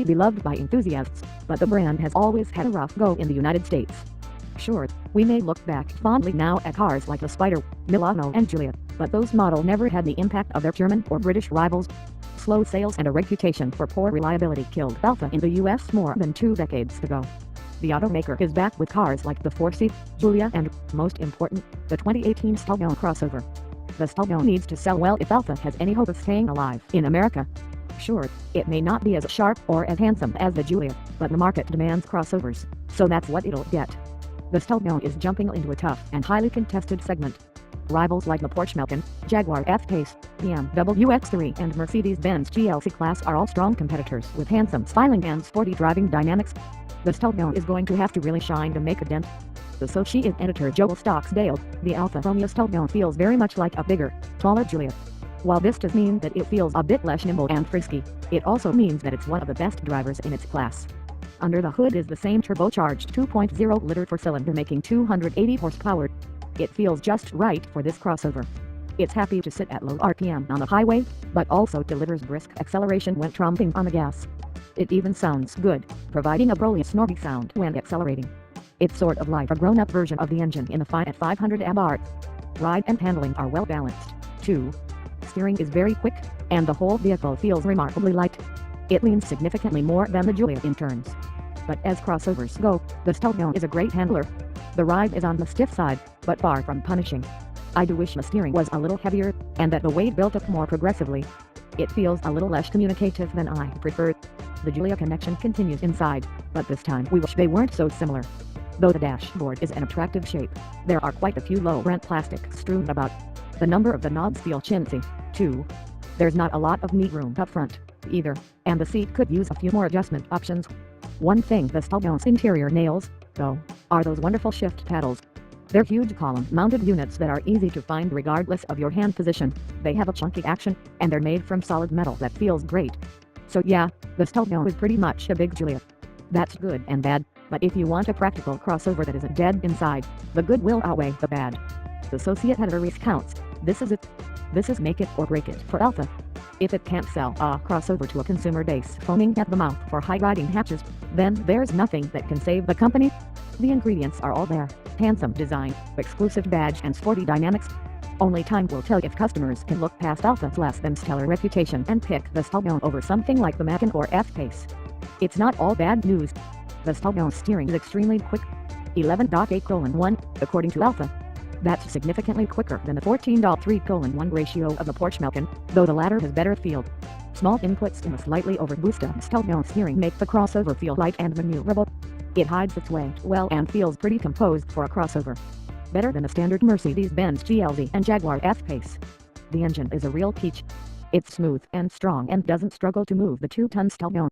beloved by enthusiasts, but the brand has always had a rough go in the United States. Sure, we may look back fondly now at cars like the Spider, Milano and Giulia, but those models never had the impact of their German or British rivals. Slow sales and a reputation for poor reliability killed Alfa in the US more than 2 decades ago. The automaker is back with cars like the 4C, Giulia and, most important, the 2018 Stelvio crossover. The Stelvio needs to sell well if Alfa has any hope of staying alive in America. Sure, it may not be as sharp or as handsome as the Giulia, but the market demands crossovers, so that's what it'll get. The Stelvio is jumping into a tough and highly contested segment. Rivals like the Porsche Macan, Jaguar F-Pace, BMW X3 and Mercedes-Benz GLC class are all strong competitors with handsome styling and sporty driving dynamics. The Stelvio is going to have to really shine to make a dent. Associate editor Joel Stocksdale, the Alfa Romeo Stelvio feels very much like a bigger, taller Giulia. While this does mean that it feels a bit less nimble and frisky, it also means that it's one of the best drivers in its class. Under the hood is the same turbocharged 2.0-liter four-cylinder making 280 horsepower. It feels just right for this crossover. It's happy to sit at low RPM on the highway, but also delivers brisk acceleration when tromping on the gas. It even sounds good, providing a broly snorky sound when accelerating. It's sort of like a grown-up version of the engine in the Fiat 500 Abarth. Ride and handling are well balanced, too. Steering is very quick, and the whole vehicle feels remarkably light. It leans significantly more than the Giulia in turns. But as crossovers go, the Stelvio is a great handler. The ride is on the stiff side, but far from punishing. I do wish the steering was a little heavier, and that the weight built up more progressively. It feels a little less communicative than I preferred. The Giulia connection continues inside, but this time we wish they weren't so similar. Though the dashboard is an attractive shape, there are quite a few low-rent plastics strewn about. The number of the knobs feel chintzy, too. There's not a lot of neat room up front, either, and the seat could use a few more adjustment options. One thing the Stelvio's interior nails, though, are those wonderful shift paddles. They're huge column-mounted units that are easy to find regardless of your hand position. They have a chunky action, and they're made from solid metal that feels great. So yeah, the Stelvio is pretty much a big Giulia. That's good and bad, but if you want a practical crossover that isn't dead inside, the good will outweigh the bad. The Associate editor recounts, this is it. This is make it or break it for Alfa. If it can't sell a crossover to a consumer base foaming at the mouth for high-riding hatches, then there's nothing that can save the company. The ingredients are all there: handsome design, exclusive badge and sporty dynamics. Only time will tell if customers can look past Alfa's less than stellar reputation and pick the Stelvio over something like the Macan or F-Pace. It's not all bad news. The Stelvio's steering is extremely quick. 11.8:1, according to Alfa. That's significantly quicker than the 14.3:1 ratio of the Porsche Macan, though the latter has better field. Small inputs in the slightly overboosted Stelvio steering make the crossover feel light and maneuverable. It hides its weight well and feels pretty composed for a crossover. Better than a standard Mercedes-Benz GLC and Jaguar F-Pace. The engine is a real peach. It's smooth and strong and doesn't struggle to move the 2-ton Stelvio.